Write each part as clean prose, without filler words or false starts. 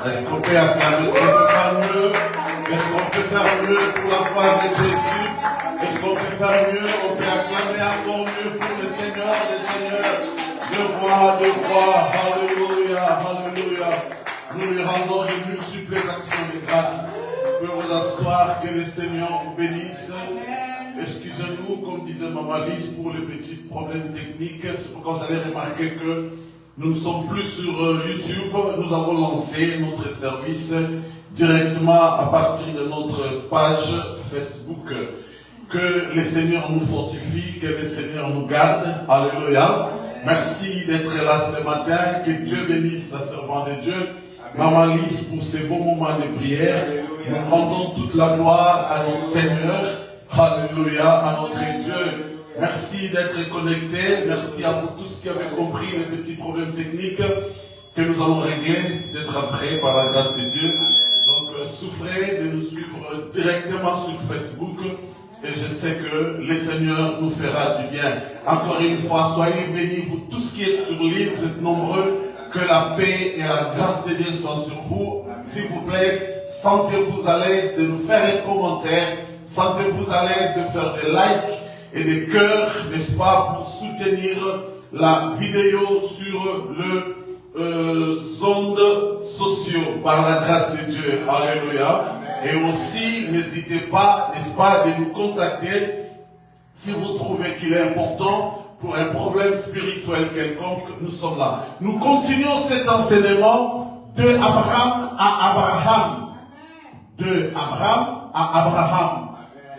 Est-ce qu'on peut acclamer? Est-ce qu'on peut faire mieux? Est-ce qu'on peut faire mieux pour la gloire de Jésus? Est-ce qu'on peut faire mieux? On peut acclamer encore mieux pour le Seigneur des Seigneurs, le roi des rois. Alléluia, alléluia. Nous lui rendons de multiples actions de grâce. Vous pouvez vous asseoir, que le Seigneur vous bénisse. Excusez-nous, comme disait Maman Lise, pour les petits problèmes techniques. C'est pourquoi vous allez remarquer que nous ne sommes plus sur YouTube. Nous avons lancé notre service directement à partir de notre page Facebook. Que le Seigneur nous fortifie, que le Seigneur nous garde. Alléluia. Merci d'être là ce matin. Que Dieu bénisse la servante de Dieu, Maman Lise, pour ces beaux moments de prière. Nous rendons toute la gloire à notre Seigneur. Alléluia, à notre Dieu. Merci d'être connectés. Merci à vous tous qui avez compris les petits problèmes techniques que nous allons régler, d'être après par la grâce de Dieu. Donc, souffrez de nous suivre directement sur Facebook. Et je sais que le Seigneur nous fera du bien. Encore une fois, soyez bénis, vous tous qui êtes sur l'île, vous êtes nombreux. Que la paix et la grâce de Dieu soient sur vous. S'il vous plaît, sentez-vous à l'aise de nous faire un commentaire. Sentez-vous à l'aise de faire des likes et des cœurs, n'est-ce pas, pour soutenir la vidéo sur le ondes sociaux par la grâce de Dieu. Alléluia. Et aussi, n'hésitez pas, n'est-ce pas, de nous contacter si vous trouvez qu'il est important pour un problème spirituel quelconque. Nous sommes là. Nous continuons cet enseignement de Abraham à Abraham. De Abraham à Abraham.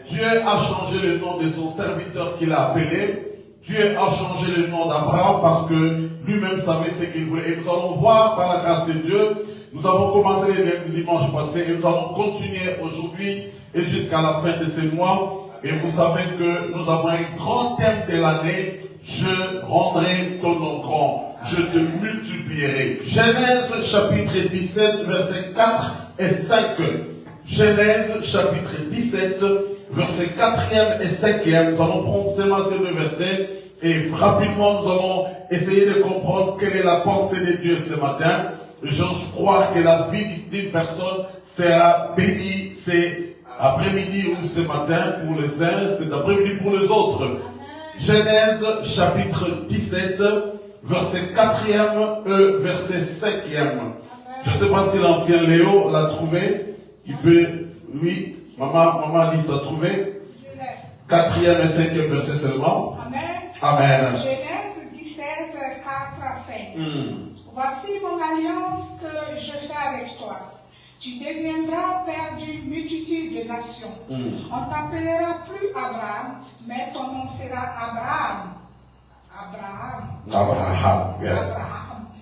Dieu a changé le nom de son serviteur qu'il a appelé. Dieu a changé le nom d'Abraham parce que lui-même savait ce qu'il voulait. Et nous allons voir par la grâce de Dieu. Nous avons commencé le dimanche passé et nous allons continuer aujourd'hui et jusqu'à la fin de ce mois. Et vous savez que nous avons un grand thème de l'année. Je rendrai ton nom grand. Je te multiplierai. Genèse chapitre 17, versets 4 et 5. Genèse chapitre 17, versets 4e et 5e. Nous allons prendre seulement ces deux versets et rapidement nous allons essayer de comprendre quelle est la pensée de Dieu ce matin. J'ose croire que la vie d'une personne sera bénie c'est après-midi ou ce matin pour les uns, c'est après-midi pour les autres. Genèse chapitre 17, verset 4e et verset 5e. Je ne sais pas si l'ancien Léo l'a trouvé. Il peut, lui, maman Lise a trouvé. 4e et 5e verset seulement. Amen. Amen. Genèse 17, 4 à 5. Voici mon alliance que je fais avec toi. Tu deviendras père d'une multitude de nations. On t'appellera plus Abraham, mais ton nom sera Abraham. Abraham.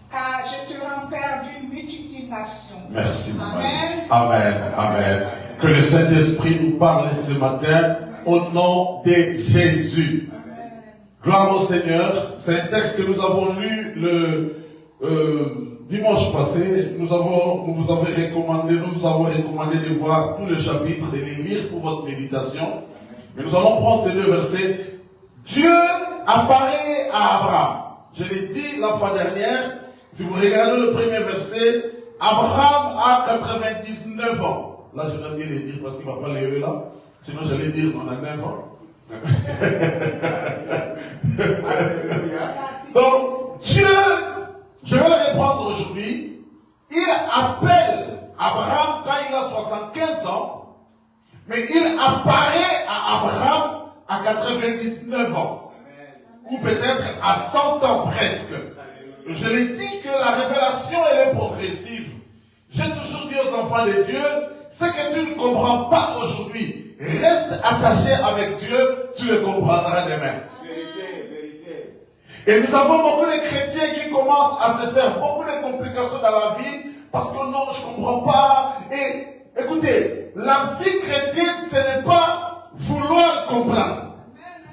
Car je te rends père d'une multitude de nations. Merci. Amen. Amen. Amen. Que le Saint-Esprit nous parle ce matin au nom de Jésus. Amen. Gloire au Seigneur. C'est un texte que nous avons lu le dimanche passé. Nous vous avons recommandé de voir tout le chapitre, de les lire pour votre méditation. Mais nous allons prendre ces deux versets. Dieu apparaît à Abraham. Je l'ai dit la fois dernière. Si vous regardez le premier verset, Abraham a 99 ans. Là, je dois bien le dire parce qu'il ne va pas lever là. Sinon, j'allais dire on a 9 ans. Donc, Dieu, je vais le reprendre aujourd'hui, il appelle Abraham quand il a 75 ans, mais il apparaît à Abraham à 99 ans. Ou peut-être à 100 ans presque. Je l'ai dit que la révélation, elle est progressive. J'ai toujours dit aux enfants de Dieu, ce que tu ne comprends pas aujourd'hui, reste attaché avec Dieu, tu le comprendras demain. Vérité. Et nous avons beaucoup de chrétiens qui commencent à se faire beaucoup de complications dans la vie, parce que non, je ne comprends pas. Et écoutez, la vie chrétienne, ce n'est pas vouloir comprendre.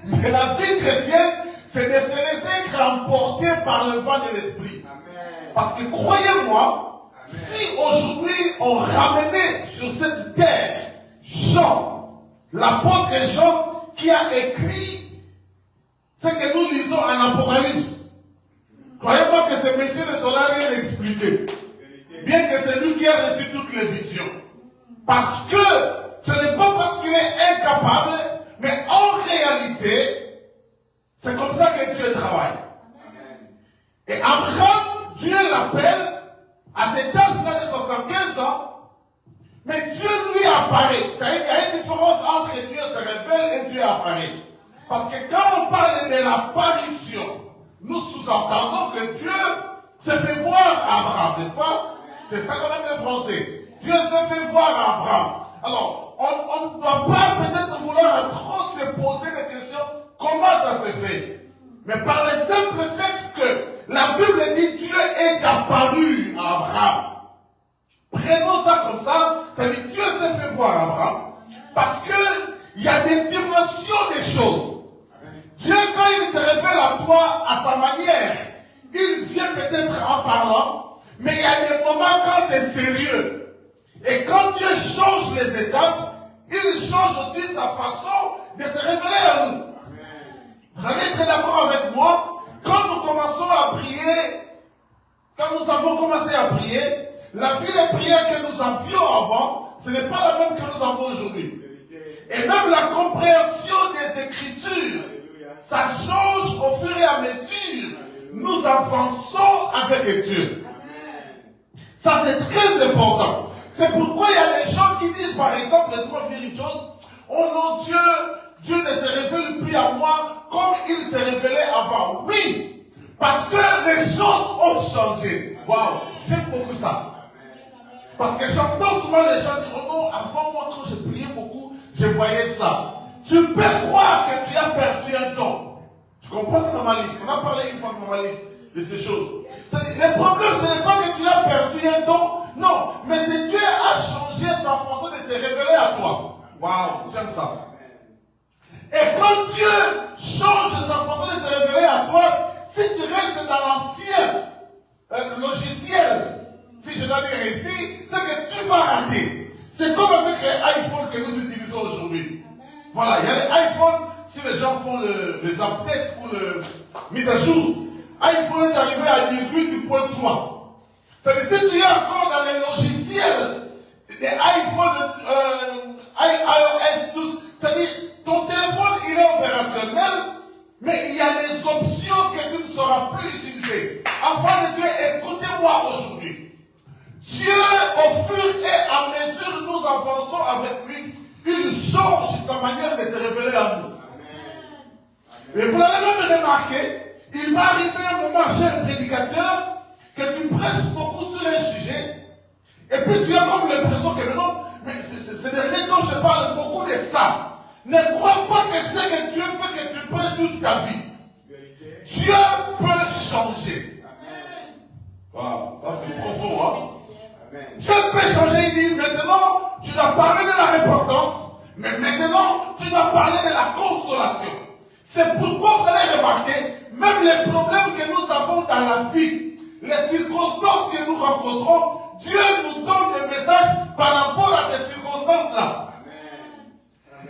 Mais la vie chrétienne, c'est de se laisser emporter par le vent de l'esprit. Parce que croyez-moi, si aujourd'hui on ramenait sur cette terre Jean, l'apôtre Jean, qui a écrit ce que nous lisons en Apocalypse, croyez-moi que ce ce monsieur ne saura rien expliquer. Bien que c'est lui qui a reçu toutes les visions. Parce que ce n'est pas parce qu'il est incapable, mais en réalité, c'est comme ça que Dieu travaille. Et Abraham, Dieu l'appelle à cet âge-là de 75 ans, mais Dieu lui apparaît. Il y a une différence entre Dieu se révèle et Dieu apparaît. Parce que quand on parle de l'apparition, nous sous-entendons que Dieu se fait voir à Abraham, n'est-ce pas? C'est ça quand même le français. Dieu se fait voir à Abraham. Alors, on ne doit pas peut-être vouloir trop se poser des questions. Comment ça se fait? Mais par le simple fait que la Bible dit Dieu est apparu à Abraham. Prenons ça comme ça. Ça veut dire Dieu se fait voir à Abraham. Parce qu'il y a des dimensions des choses. Dieu, quand il se révèle à toi à sa manière, il vient peut-être en parlant. Mais il y a des moments quand c'est sérieux. Et quand Dieu change les étapes, il change aussi sa façon de se révéler à nous. Vous allez être d'accord avec moi, quand nous commençons à prier, quand nous avons commencé à prier, la vie de prière que nous avions avant, ce n'est pas la même que nous avons aujourd'hui. Et même la compréhension des Écritures, ça change au fur et à mesure. Nous avançons avec Dieu. Ça, c'est très important. C'est pourquoi il y a des gens qui disent, par exemple, laisse-moi finir une chose. Oh non, Dieu ne se révèle plus à moi comme il se révélait avant. Oui, parce que les choses ont changé. Waouh, j'aime beaucoup ça. Parce que j'entends souvent les gens dire, oh non, avant moi, quand je priais beaucoup, je voyais ça. Tu peux croire que tu as perdu un don. Tu comprends, c'est normaliste. On a parlé une fois de normaliste de ces choses. Le problème, ce n'est pas que tu as perdu un don, non, mais c'est Dieu a changé sa façon de se révéler à toi. Waouh, j'aime ça. Et quand Dieu change sa façon de se révéler à toi, si tu restes dans l'ancien logiciel, si je dois dire ici, c'est que tu vas rater. C'est comme avec les iPhones que nous utilisons aujourd'hui. Voilà, il y a les iPhones, si les gens font les updates pour la mise à jour, iPhone est arrivé à 18.3. C'est-à-dire, si tu es encore dans les logiciels des iPhone, iOS 12, c'est-à-dire, ton téléphone, il est opérationnel, mais il y a des options que tu ne sauras plus utiliser. Enfant de Dieu, écoutez-moi aujourd'hui. Dieu, au fur et à mesure, nous avançons avec lui, il change sa manière de se révéler à nous. Et vous l'avez même remarqué, il va arriver un moment, cher prédicateur, que tu prêches beaucoup sur un sujet, et puis tu as comme l'impression que maintenant, mais c'est dernier temps, je parle beaucoup de ça. Ne crois pas que c'est que Dieu fait que tu prêches toute ta vie. Dieu peut changer. Wow, ça c'est profond, hein? Dieu peut changer, il dit maintenant, tu dois parler de la repentance, mais maintenant, tu dois parler de la consolation. C'est pourquoi vous allez remarquer, même les problèmes que nous avons dans la vie, les circonstances que nous rencontrons, Dieu nous donne des messages par rapport à ces circonstances-là.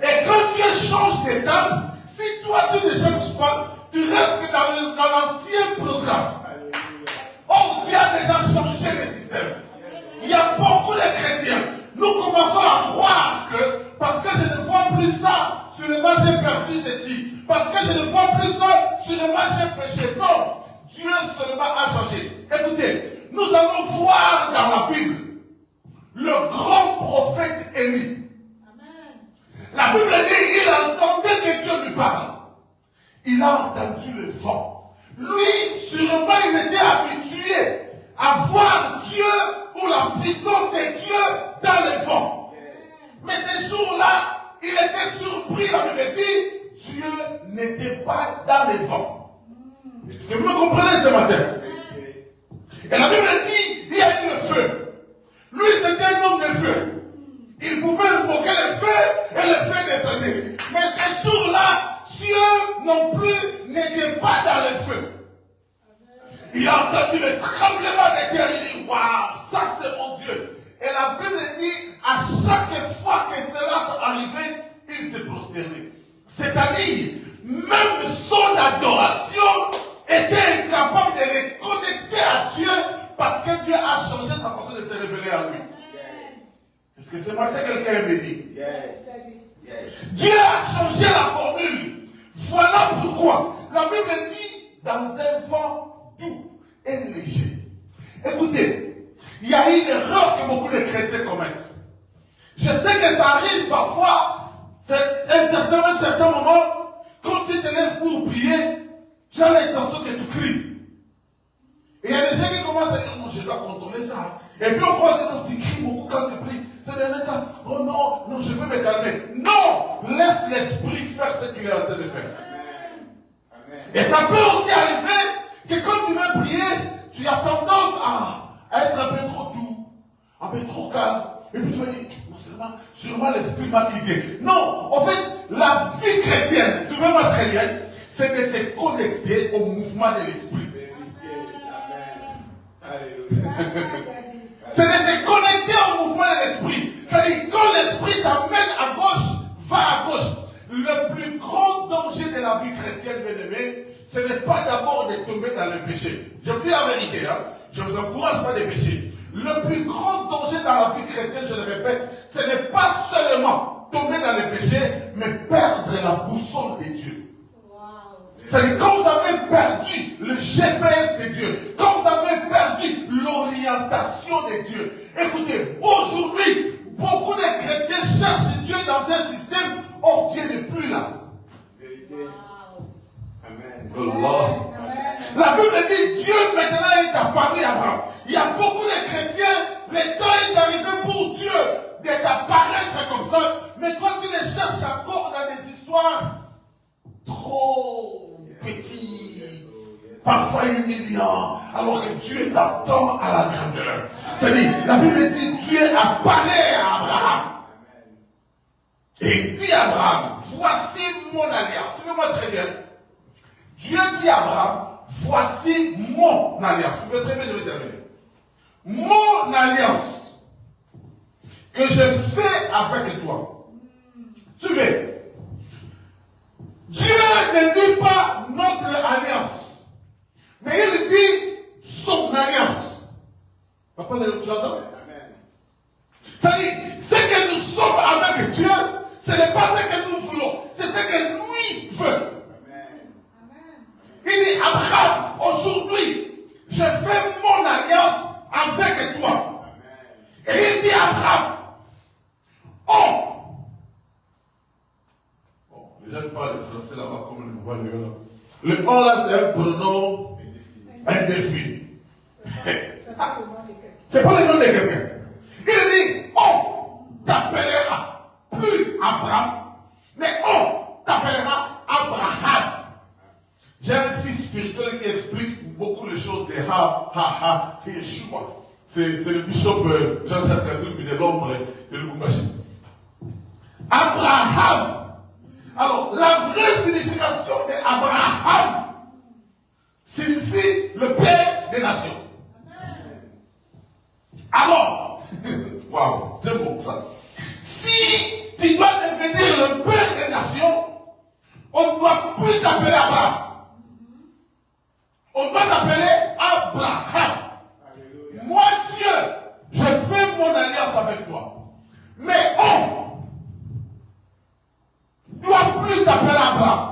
Et quand Dieu change d'étape, si toi tu ne changes pas, tu restes dans l'ancien programme. Oh, Dieu a déjà changé le système. Il y a beaucoup de chrétiens. Nous commençons à croire que parce que je ne vois plus ça, sûrement j'ai perdu ceci. Parce que je ne vois plus ça, sûrement j'ai péché. Non, Dieu seulement a changé. Écoutez, nous allons voir dans la Bible le grand prophète Élie. La Bible dit, il entendait que Dieu lui parle. Il a entendu le vent. Lui, sûrement, il était habitué à voir Dieu ou la puissance de Dieu dans le vent. Mais ce jour-là, il était surpris, la Bible dit, Dieu n'était pas dans le vent. Est-ce que vous me comprenez ce matin? Et la Bible dit, il y a eu le feu. Lui, c'était un homme de feu. Il pouvait invoquer le feu et le feu descendait. Mais ce jour-là, Dieu non plus n'était pas dans le feu. Il a entendu le tremblement de terre. Il dit, waouh, ça c'est mon Dieu. Et la Bible dit, à chaque fois que cela arrivait, il se prosternait. C'est-à-dire, même son adoration était incapable de les connecter à Est-ce que ce matin quelqu'un est béni? Yes. Dieu a changé la formule. Voilà pourquoi la Bible dit dans un vent doux et léger. Écoutez, il y a une erreur que beaucoup de chrétiens commettent. Je sais que ça arrive parfois, à un certain moment, quand tu te lèves pour prier, tu as l'intention que tu cries. Et il y a des gens qui commencent à dire, non, je dois contrôler ça. Et puis on croit que tu cries beaucoup quand tu pries. C'est des temps, oh non, non, je veux me calmer. Non, laisse l'esprit faire ce qu'il est en train de faire. Amen. Et ça peut aussi arriver que quand tu veux prier, tu as tendance à être un peu trop doux, un peu trop calme. Et puis tu vas dire, non, sûrement l'esprit m'a quitté. Non, en fait, la vie chrétienne, tu veux voir très bien, c'est de se connecter au mouvement de l'esprit. C'est de se connecter au mouvement de l'esprit. C'est-à-dire, quand l'esprit t'amène à gauche, va à gauche. Le plus grand danger de la vie chrétienne, bien aimé, ce n'est pas d'abord de tomber dans le péché. Je vous dis la vérité, hein? Je ne vous encourage pas de pécher. Le plus grand danger dans la vie chrétienne, je le répète, ce n'est pas seulement tomber dans le péché, mais perdre la boussole de Dieu. C'est-à-dire, quand vous avez perdu le GPS de Dieu, quand vous avez perdu l'orientation de Dieu, écoutez, aujourd'hui, beaucoup de chrétiens cherchent Dieu dans un système, or Dieu n'est plus là. Amen. Allah. La Bible dit, Dieu maintenant est apparu à Abraham. Il y a beaucoup de chrétiens, le temps est arrivé pour Dieu d'apparaître comme ça, mais quand tu les cherches encore dans des histoires trop petit, parfois humiliant, alors que Dieu t'attend à la grandeur. C'est-à-dire, la Bible dit, Dieu apparaît à Abraham. Et il dit à Abraham, voici mon alliance. Suivez-moi très bien. Dieu dit à Abraham, voici mon alliance. Suivez très bien, je vais terminer. Mon alliance que je fais avec toi. Suivez. Dieu ne dit pas notre alliance, mais il dit son alliance. Papa, tu l'entends? C'est-à-dire, ce que nous sommes avec Dieu, ce n'est pas ce que nous voulons, c'est ce que lui veut. Il dit, Abraham, aujourd'hui, je fais mon alliance avec toi. Et il dit, Abraham, les gens parlent le français là-bas comme le voit le on là, c'est un pronom indéfini. C'est pas le nom de quelqu'un. Il dit, on t'appellera plus Abraham, mais on t'appellera Abraham. J'ai un fils spirituel qui explique beaucoup les choses de Yeshua. C'est le bishop Jean-Jacques Kadoum de l'ombre de Lubumbashi. Abraham. Alors, la vraie signification d'Abraham signifie le père des nations. Alors, waouh, c'est bon ça. Si tu dois devenir le père des nations, on ne doit plus t'appeler Abraham. On doit t'appeler Abraham. Alléluia. Moi, Dieu, je fais mon alliance avec toi. Mais on ne doit plus t'appeler Abraham.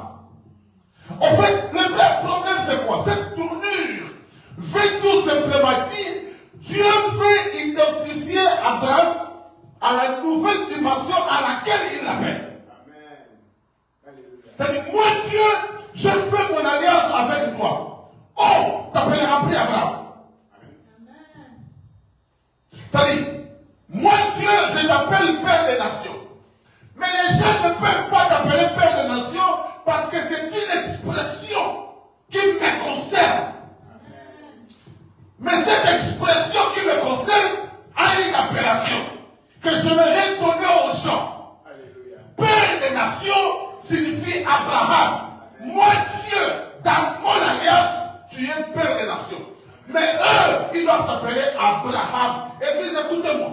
En fait, le vrai problème, c'est quoi? Cette tournure veut tout simplement dire Dieu veut identifier Abraham à la nouvelle dimension à laquelle il l'appelle. C'est-à-dire, moi, Dieu, je fais mon alliance avec toi. On t'appellera plus Abraham. C'est-à-dire, moi, Dieu, je t'appelle Père des Nations. Mais les gens ne peuvent pas t'appeler Père des Nations parce que c'est une expression qui me concerne. Mais cette expression qui me concerne a une appellation que je vais donner aux gens. Alléluia. Père des Nations signifie Abraham. Amen. Moi, Dieu, dans mon alliance, tu es Père des Nations. Mais eux, ils doivent t'appeler Abraham. Et puis, écoutez-moi.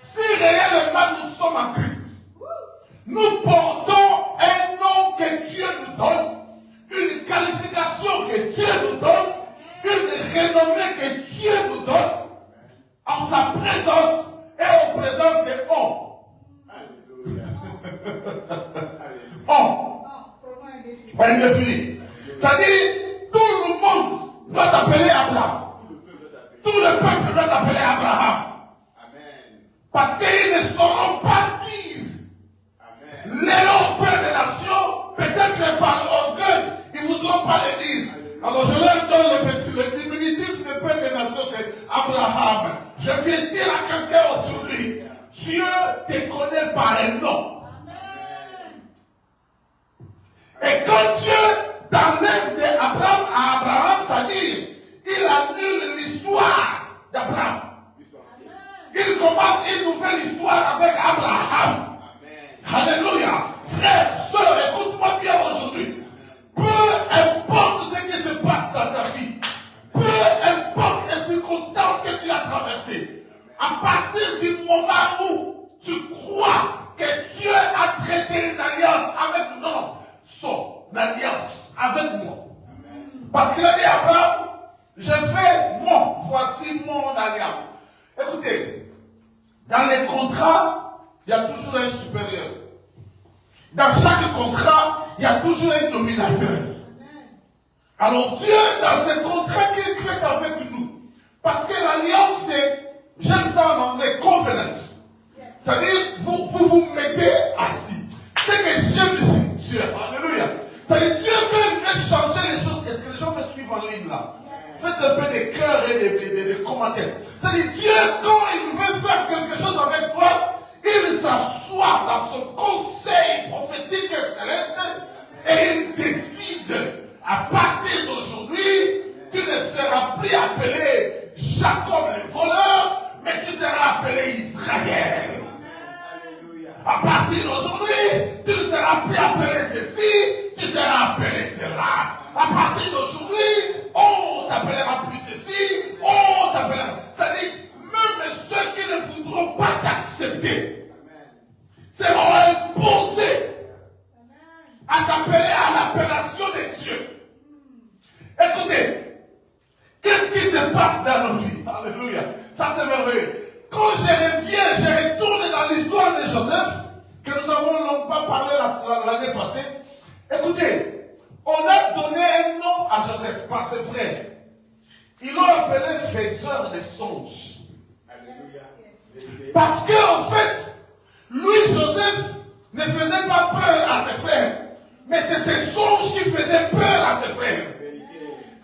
Si réellement nous sommes en Christ, nous portons un nom que Dieu nous donne, une qualification que Dieu nous donne, une renommée que Dieu nous donne, en sa présence et en présence est fini. C'est-à-dire, tout le monde doit t'appeler Abraham. Tout le peuple doit t'appeler Abraham. Parce qu'ils ne sauront pas dire Léon, père des nations, peut-être que par orgueil, ils ne voudront pas le dire. Alors je leur donne le diminutif de père des nations, c'est Abraham. Je viens dire à quelqu'un aujourd'hui, Dieu te connaît par un nom. Et quand Dieu t'enlève d'Abraham à Abraham, c'est-à-dire, il annule l'histoire d'Abraham. Il commence une nouvelle histoire avec Abraham. Alléluia. Frère, soeur, écoute-moi bien aujourd'hui. Peu importe ce qui se passe dans ta vie, peu importe les circonstances que tu as traversées, à partir du moment où tu crois que Dieu a traité une alliance avec nous, non, son alliance avec moi. Parce qu'il a dit à Abraham, je fais voici mon alliance. Écoutez, dans les contrats, il y a toujours un supérieur. Dans chaque contrat, il y a toujours un dominateur. Alors Dieu, dans ce contrat qu'il crée avec nous, parce que l'alliance, c'est, j'aime ça en anglais, covenant. C'est-à-dire, vous mettez assis. C'est que j'aime Dieu. Alléluia. C'est-à-dire, Dieu, quand il veut changer les choses, est-ce que les gens me suivent en ligne là? Faites un peu des cœurs et des commentaires. C'est-à-dire, Dieu, quand il veut faire quelque chose avec toi, il s'assoit dans son conseil prophétique céleste et il décide, à partir d'aujourd'hui, tu ne seras plus appelé Jacob le voleur, mais tu seras appelé Israël. À partir d'aujourd'hui, tu ne seras plus appelé ceci, tu seras appelé cela. À partir d'aujourd'hui, on t'appellera plus ceci, on t'appellera. C'est-à-dire, même ceux qui ne voudront pas t'accepter seront imposés à t'appeler à l'appellation de Dieu. Écoutez, qu'est-ce qui se passe dans nos vies? Alléluia. Ça c'est merveilleux. Quand je retourne dans l'histoire de Joseph, que nous avons pas parlé l'année passée, écoutez, on a donné un nom à Joseph par ses frères. Ils l'ont appelé faiseur de songes. Parce qu'en fait, lui, Joseph, ne faisait pas peur à ses frères. Mais c'est ses songes qui faisaient peur à ses frères.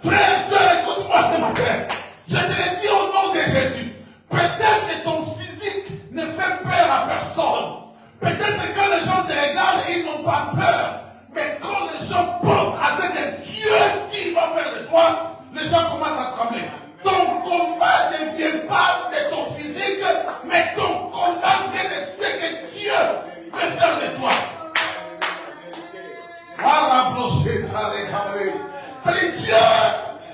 Frère et soeur, écoute-moi ce matin. Je te le dis au nom de Jésus. Peut-être que ton physique ne fait peur à personne. Peut-être que quand les gens te regardent, ils n'ont pas peur. Mais quand les gens pensent à ce que Dieu dit va faire de toi, les gens commencent à trembler. Ton combat ne vient pas de ton physique, mais ton combat vient de ce que Dieu veut faire de toi. C'est-à-dire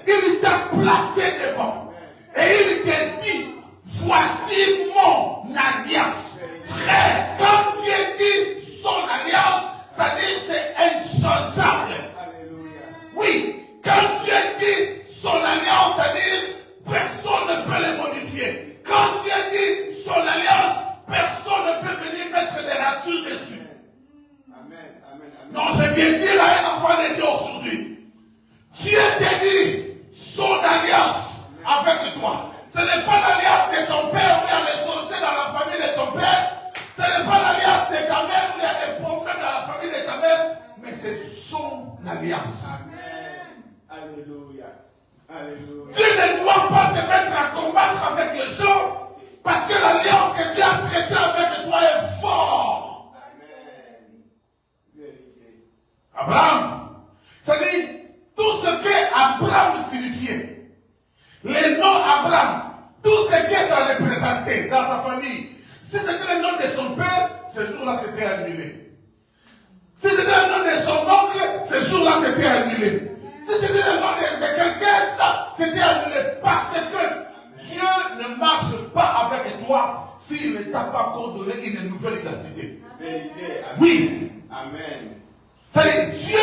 Dieu, il t'a placé devant. Et il t'a dit, voici mon alliance. Frère, quand Dieu dit son alliance, ça dit c'est inchangeable. Oui, quand Dieu dit son alliance, ça dit personne ne peut le modifier. Quand Dieu dit son alliance, personne ne peut venir mettre des ratures dessus. Non, je viens dire à un enfant de Dieu aujourd'hui. Dieu te dit son alliance avec toi. Ce n'est pas l'alliance de ton père où il y a les sorciers dans la famille de ton père. Ce n'est pas l'alliance de ta mère où il y a des problèmes dans la famille de ta mère. Mais c'est son alliance. Amen. Alléluia. Alléluia. Tu ne dois pas te mettre à combattre avec les gens parce que l'alliance que Dieu a traitée avec toi est forte. Abraham, c'est-à-dire tout ce que Abraham signifiait, le nom Abraham, tout ce que ça représentait dans sa famille, si c'était le nom de son père, ce jour-là c'était annulé. Si c'était le nom de son oncle, ce jour-là c'était annulé. Si c'était le nom de quelqu'un, c'était annulé parce que Dieu ne marche pas avec toi s'il ne t'a pas encore donné une nouvelle identité. Oui. Amen. C'est-à-dire, Dieu,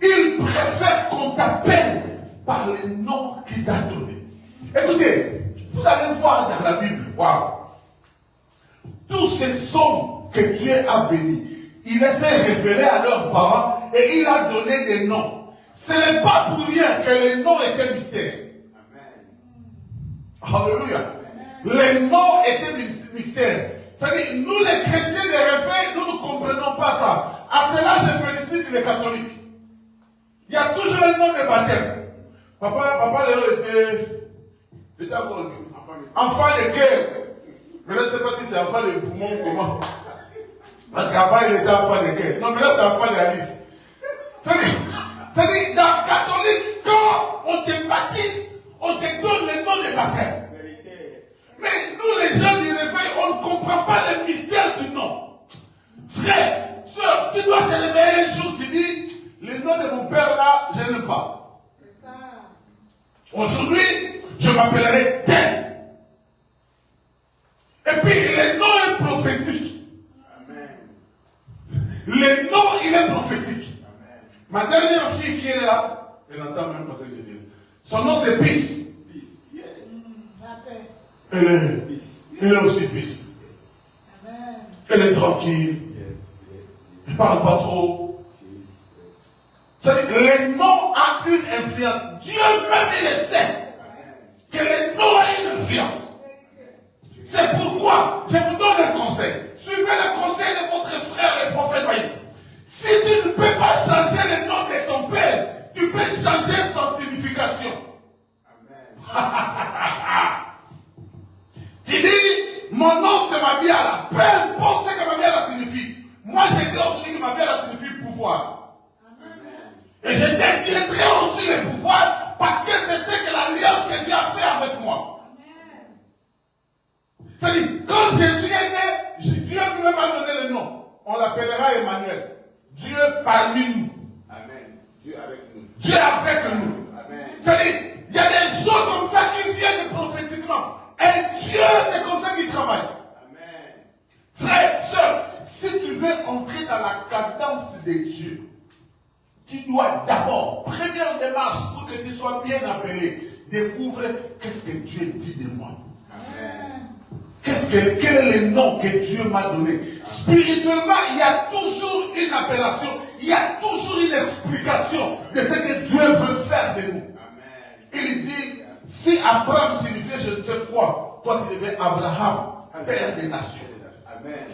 il préfère qu'on t'appelle par le nom qu'il t'a donné. Écoutez, vous allez voir dans la Bible, waouh, tous ces hommes que Dieu a bénis, il s'est révélé à leurs parents et il a donné des noms. Ce n'est pas pour rien que les noms étaient mystères. Alléluia. Les noms étaient mystères. C'est-à-dire, nous les chrétiens des réveils, nous ne comprenons pas ça. À cela, je félicite les catholiques. Il y a toujours un nom de baptême. Papa Léo était enfant de cœur. Mais là, je ne sais pas si c'est enfant de poumon ou comment. Parce qu'avant, il était enfant de cœur. Non, mais là, c'est enfant de Alice. C'est-à-dire, dans le catholique, quand on te baptise, on te donne le nom de baptême. Mais nous, les gens du réveil, on ne comprend pas le mystère du nom. Frère, soeur, tu dois te réveiller un jour, tu dis, le nom de mon père là, je n'aime pas. C'est ça. Aujourd'hui, je m'appellerai tel. Et puis, le nom est prophétique. Amen. Le nom, il est prophétique. Amen. Ma dernière fille qui est là, elle n'entend même pas ce que je dis. Son nom c'est Peace. Elle est aussi Peace. Amen. Elle est tranquille. Elle ne parle pas trop. C'est-à-dire que le nom a une influence. Dieu même il le sait. Que le nom a une influence. C'est pourquoi je vous donne un conseil. Suivez le conseil de votre frère le prophète Moïse. Si tu ne peux pas changer le nom de ton père, tu peux changer son signification. Amen. Tu dis, mon nom c'est Mabiala. Peu importe ce que Mabiala signifie. Moi j'ai dit aujourd'hui que Mabiala signifie pouvoir. Amen. Et je détiendrai aussi le pouvoir parce que c'est ce que l'alliance que Dieu a fait avec moi. C'est-à-dire, quand Jésus est né, Dieu lui-même a donné le nom. On l'appellera Emmanuel. Dieu parmi nous. Amen. Dieu avec nous. Dieu avec nous. Amen. C'est-à-dire, il y a des choses comme ça qui viennent prophétiquement. Et Dieu, c'est comme ça qu'il travaille. Amen. Frère, soeur, si tu veux entrer dans la cadence de Dieu, tu dois d'abord, première démarche pour que tu sois bien appelé, découvre qu'est-ce que Dieu dit de moi. Amen. Quel est le nom que Dieu m'a donné? Spirituellement, il y a toujours une appellation, il y a toujours une explication de ce que Dieu veut faire de nous. Amen. Il dit, si Abraham signifiait je ne sais quoi, toi tu deviens Abraham, père des nations. Amen.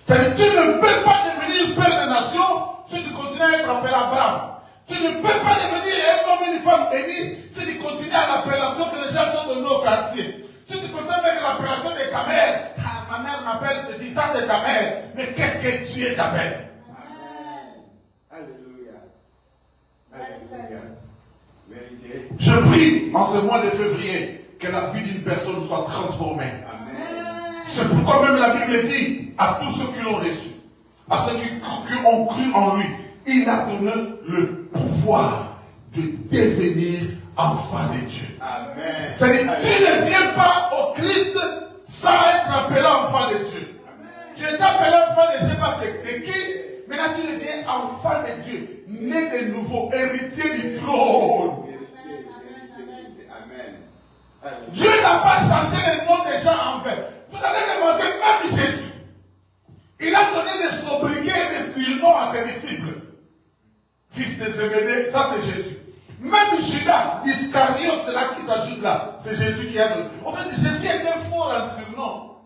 C'est-à-dire, tu ne peux pas devenir père des nations si tu continues à être appelé Abraham. Tu ne peux pas devenir un homme et une femme bénie si tu continues à l'appellation que les gens donnent dans nos quartiers. Si tu continues avec l'appellation de ta mère, ma mère m'appelle ceci, ça c'est ta mère. Mais qu'est-ce que Dieu t'appelle? Alléluia. Alléluia. Vérité. Je prie en ce mois de février que la vie d'une personne soit transformée. Amen. C'est pourquoi même la Bible dit à tous ceux qui l'ont reçu, à ceux qui ont cru en lui, il a donné le pouvoir de devenir enfant de Dieu. Amen. C'est-à-dire, tu ne viens pas au Christ sans être appelé enfant de Dieu. Amen. Tu es appelé enfant de Dieu parce que tu es qui? Maintenant tu deviens enfant de Dieu, né de nouveau, héritier du trône. Amen. Dieu n'a pas changé le nom des gens en fait. Vous allez remarquer, même Jésus, il a donné des sobriquets et des surnoms à ses disciples. Fils de Zébédée, ça c'est Jésus. Même Judas, Iscariote, c'est là qui s'ajoute là. C'est Jésus qui a donné. En fait, Jésus était fort en surnom.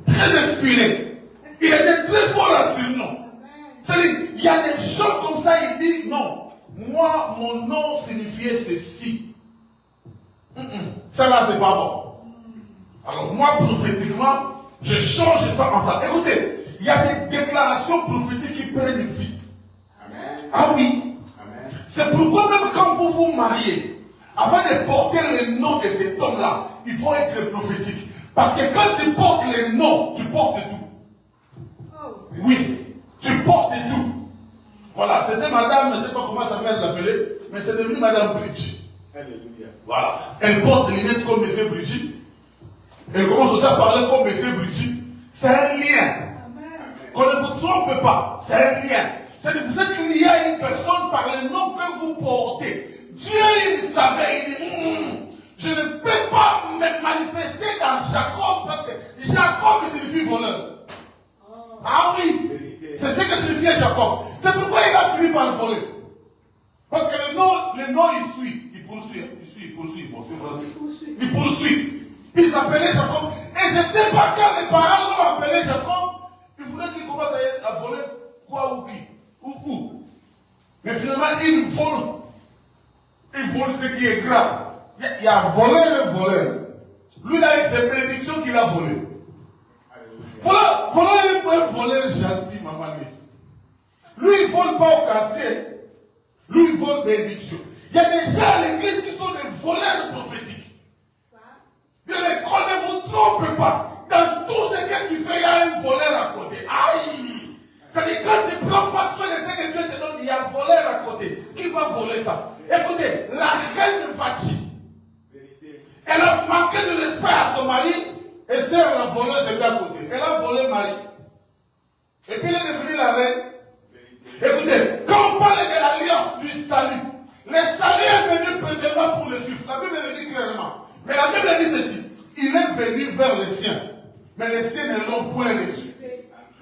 Très inspiré. Il était très fort en surnom. C'est-à-dire, il y a des gens comme ça, il dit, non, moi, mon nom signifiait ceci. Ça là, c'est pas bon. Alors, moi, prophétiquement, je change ça en ça. Écoutez, il y a des déclarations prophétiques qui prennent vie. Amen. Ah oui. Amen. C'est pourquoi même quand vous vous mariez, avant de porter le nom de cet homme-là, il faut être prophétique. Parce que quand tu portes le nom, tu portes tout. Oh. Oui, tu portes tout. Voilà, c'était madame, je ne sais pas comment sa mère l'appelait, mais c'est devenu madame Bridget. Alléluia. Voilà. Elle porte les lunettes comme M. Bridget. Elle commence aussi à parler comme M. Bridget. C'est un lien. Qu'on ne vous trompe pas, c'est un lien. C'est-à-dire que vous êtes lié à une personne par le nom que vous portez. Dieu, il savait, il dit, je ne peux pas me manifester dans Jacob parce que Jacob signifie voleur. Ah oui, c'est ce que signifiait Jacob. C'est pourquoi il a fini par le voler. Parce que le nom il suit, il poursuit. Bon, c'est français. Il poursuit. Il s'appelait Jacob. Et je ne sais pas quand les parents l'ont appelé Jacob, il voulait qu'il commence à voler quoi ou qui. Où. Mais finalement, il vole. Il vole ce qui est grave. Il a volé le voleur. Lui, là, c'est bénédiction qu'il a volé. Voilà un voleur gentil, maman Miss. Lui, il ne vole pas au quartier. Lui, il vole bénédiction. Il y a des gens à l'église qui sont des voleurs prophétiques. Mais l'école ne vous trompe pas. Dans tout ce que tu fais, il y a un voleur à côté. Aïe! C'est-à-dire, quand tu ne prends pas soin de ce que Dieu te donne, il y a un voleur à côté. Qui va voler ça? Écoutez, la reine Vati, elle a manqué de respect à son mari. Esther, la voleuse, était à côté. Elle a volé Marie. Et puis elle est devenue la reine. Écoutez, quand on parle de l'alliance du salut, le salut est venu premièrement pour les juifs. La Bible le dit clairement. Mais la Bible dit ceci. Il est venu vers les siens. Mais les siens ne l'ont point reçu.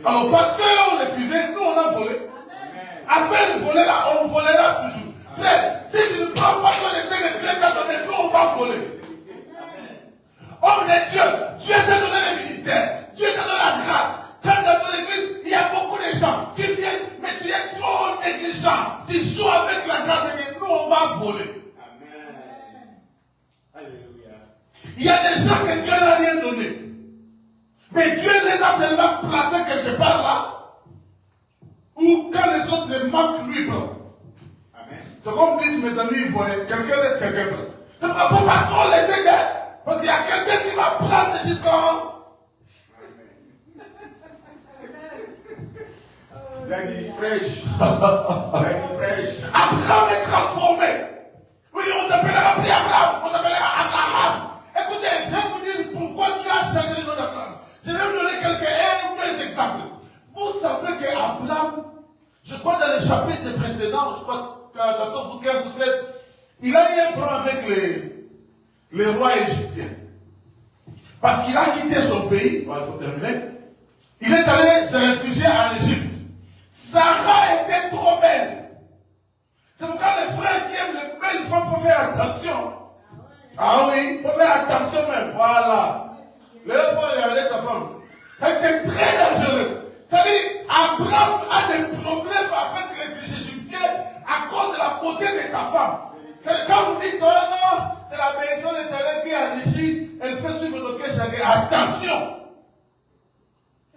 Alors parce qu'on refusait, nous on a volé. Afin de voler là, on volera toujours. Frère, si tu ne prends pas soin de ce que Dieu t'a donné, nous on va voler. Homme de Dieu, Dieu t'a donné le ministère, Dieu t'a donné la grâce. Quand dans ton église, il y a beaucoup de gens qui viennent, mais tu es trop négligent. Tu joues avec la grâce et nous on va voler. Amen. Alléluia. Il y a des gens que Dieu n'a rien donné. Mais Dieu les a seulement placés quelque part là, où quand les autres manquent, lui prend. Amen. C'est comme disent mes amis ivoiriens, quelqu'un laisse quelqu'un prendre. C'est pourquoi il ne faut pas trop laisser gars. Parce qu'il y a quelqu'un qui va prendre jusqu'en... Là, il prêche. Là, il prêche. Abraham est transformé. Oui, on t'appellera Abraham, on t'appellera Abraham. Écoutez, je vais vous dire pourquoi Dieu a changé le nom d'Abraham. Je vais vous donner un ou deux exemples. Vous savez qu'Abraham, je crois dans le chapitre précédent, je crois 14 ou 15 ou 16, il a eu un problème avec les rois égyptiens. Parce qu'il a quitté son pays, il faut terminer, il est allé se réfugier en Égypte. Sarah était trop belle. C'est pourquoi les frères qui aiment les belles femmes, il faut faire attention. Ah oui, il faut faire attention même. Voilà. Le fois, il y avait ta femme. C'est très dangereux. Ça dit, Abraham a des problèmes avec les Égyptiens à cause de la beauté de sa femme. Quand vous dites, oh non, c'est la bénédiction de l'Éternel qui enrichit, elle fait suivre le cœur chacun. Attention!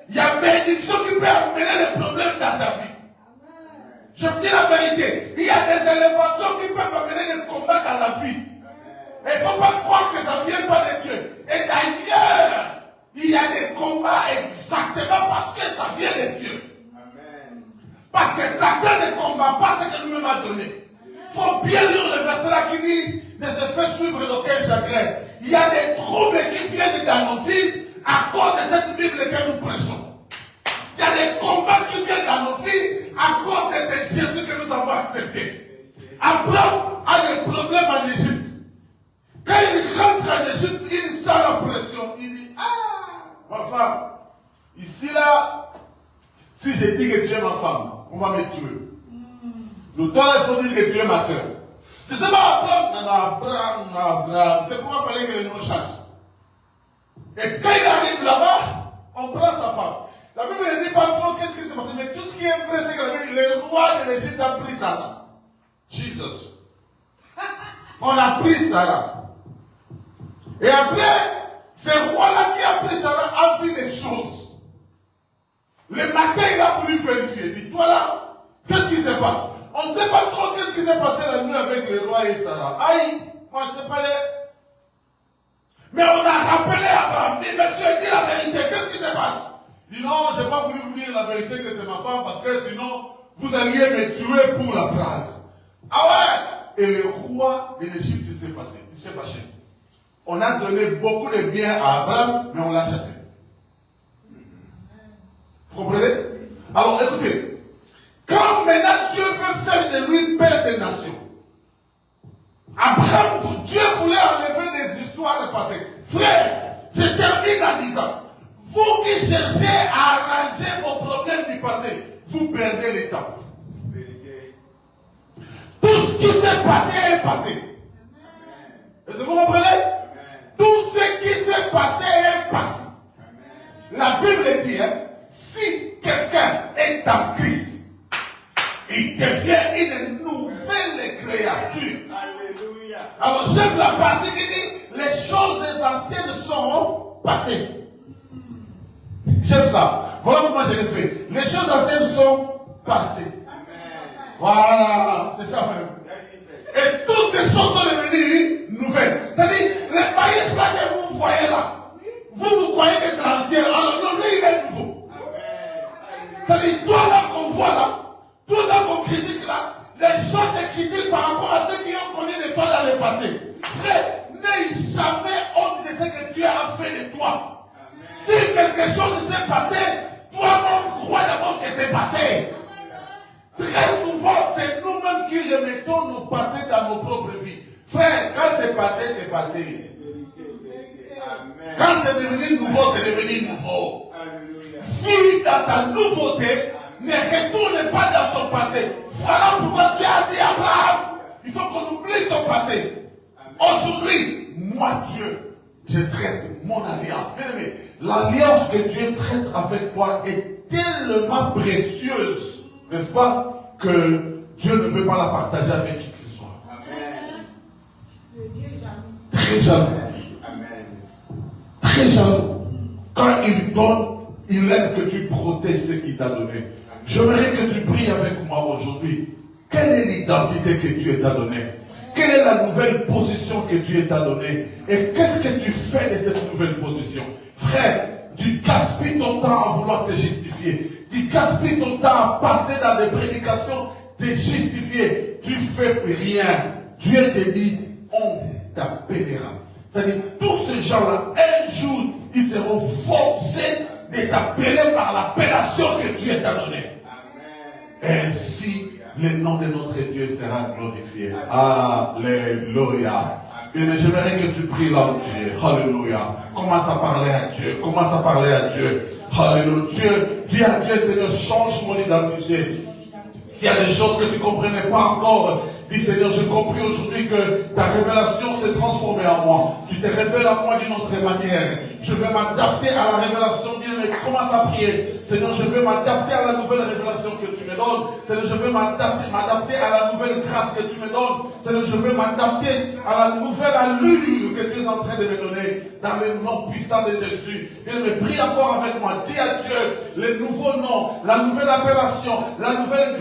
Il y a bénédiction qui peut amener les problèmes dans ta vie. Je vous dis la vérité. Il y a des élévations qui peuvent amener des combats dans la vie. Et il ne faut pas croire que ça ne vient pas de Dieu. Et d'ailleurs, il y a des combats exactement parce que ça vient de Dieu. Amen. Parce que Satan ne combat pas ce que lui-même a donné. Il faut bien lire le verset là qui dit de se faire suivre d'aucun chagrin. Il y a des troubles qui viennent dans nos vies à cause de cette Bible que nous prêchons. Il y a des combats qui viennent dans nos vies à cause de ces Jésus que nous avons accepté. Abraham a des problèmes en Égypte. Quand il rentre en Égypte, il sent la pression. Il dit, ah, ma femme, ici là, si je dis que tu es ma femme, on va me tuer. L'auteur, il faut dire que tu es ma soeur. Je ne sais pas, Abraham. C'est pourquoi il fallait que le nom change. Et quand il arrive là-bas, on prend sa femme. La Bible ne dit pas trop qu'est-ce qui s'est passé, mais tout ce qui est vrai, c'est que la Bible, le roi de l'Égypte a pris Sarah. Jesus. On a pris Sarah. Et après, ce roi-là qui a pris Sarah a vu des choses. Le matin, il a voulu vérifier. Il dit, toi là, qu'est-ce qui se passe? On ne sait pas trop qu'est-ce qui s'est passé la nuit avec le roi et Sarah. Aïe, moi je ne sais pas les... Mais on a rappelé Abraham, dit, monsieur, dis la vérité, qu'est-ce qui se passe? Il dit, non, je n'ai pas voulu vous dire la vérité que c'est ma femme, parce que sinon, vous alliez me tuer pour la prendre. Ah ouais? Et le roi de l'Égypte s'est fâché. On a donné beaucoup de biens à Abraham, mais on l'a chassé. Vous comprenez? Alors écoutez, quand maintenant Dieu veut faire de lui père des nations, Abraham, Dieu voulait enlever des histoires passées. Frère, je termine en disant, Vous qui cherchez à arranger vos problèmes du passé, vous perdez le temps. Tout ce qui s'est passé est passé. Est-ce que vous comprenez? Tout ce qui s'est passé est passé. La Bible dit, si quelqu'un est en Christ, il devient une nouvelle créature. Alléluia. Alors j'aime la partie qui dit, les choses anciennes sont passées. J'aime ça. Voilà comment je l'ai fait. Les choses anciennes sont passées. Voilà, c'est ça même. Et toutes les choses sont devenues nouvelles. C'est-à-dire, les païens que vous voyez là, vous croyez que c'est ancien. Alors non, lui il est nouveau. C'est-à-dire, toi là qu'on voit là, toi là qu'on critique là, les gens te critiquent par rapport à ceux qui ont connu de toi dans le passé. Frère, n'aie jamais honte de ce que tu as fait de toi. Si quelque chose s'est passé, toi-même crois d'abord que c'est passé. Très souvent, c'est nous-mêmes qui remettons nos passés dans nos propres vies. Frère, quand c'est passé, c'est passé. Quand c'est devenu nouveau, c'est devenu nouveau. Vis dans ta nouveauté, ne retourne pas dans ton passé. Voilà pourquoi tu as dit à Abraham, il faut qu'on oublie ton passé. Aujourd'hui, moi Dieu, je traite mon alliance. Bien aimé, l'alliance que Dieu traite avec toi est tellement précieuse. N'est-ce pas, que Dieu ne veut pas la partager avec qui que ce soit. Amen. Très jaloux. Amen. Très jaloux. Quand il donne, il aime que tu protèges ce qu'il t'a donné. J'aimerais que tu pries avec moi aujourd'hui. Quelle est l'identité que Dieu t'a donnée? Quelle est la nouvelle position que Dieu t'a donnée? Et qu'est-ce que tu fais de cette nouvelle position? Frère, tu gaspilles ton temps à vouloir te justifier. Tu gaspilles ton temps à passer dans des prédications, te justifier. Tu fais rien. Dieu te dit, on t'appellera. C'est-à-dire, tous ces gens-là, un jour, ils seront forcés de t'appeler par l'appellation que Dieu t'a donnée. Ainsi, le nom de notre Dieu sera glorifié. Alléluia. Et j'aimerais que tu pries là où tu es. Alléluia. Commence à parler à Dieu. Commence à parler à Dieu. Alléluia. Dieu, dis à Dieu, Seigneur, change mon identité. S'il y a des choses que tu ne comprenais pas encore, dis Seigneur, j'ai compris aujourd'hui que ta révélation s'est transformée en moi. Tu te révèles à moi d'une autre manière. Je vais m'adapter à la révélation. Bien, mais commence à prier. Seigneur, je vais m'adapter à la nouvelle révélation que tu me donnes. Seigneur, je vais m'adapter à la nouvelle grâce que tu me donnes. Seigneur, je vais m'adapter à la nouvelle allure que tu es en train de me donner. Dans le nom puissant de Jésus. Bien, mais prie encore avec moi. Dis à Dieu les nouveaux noms, la nouvelle appellation, la nouvelle grâce.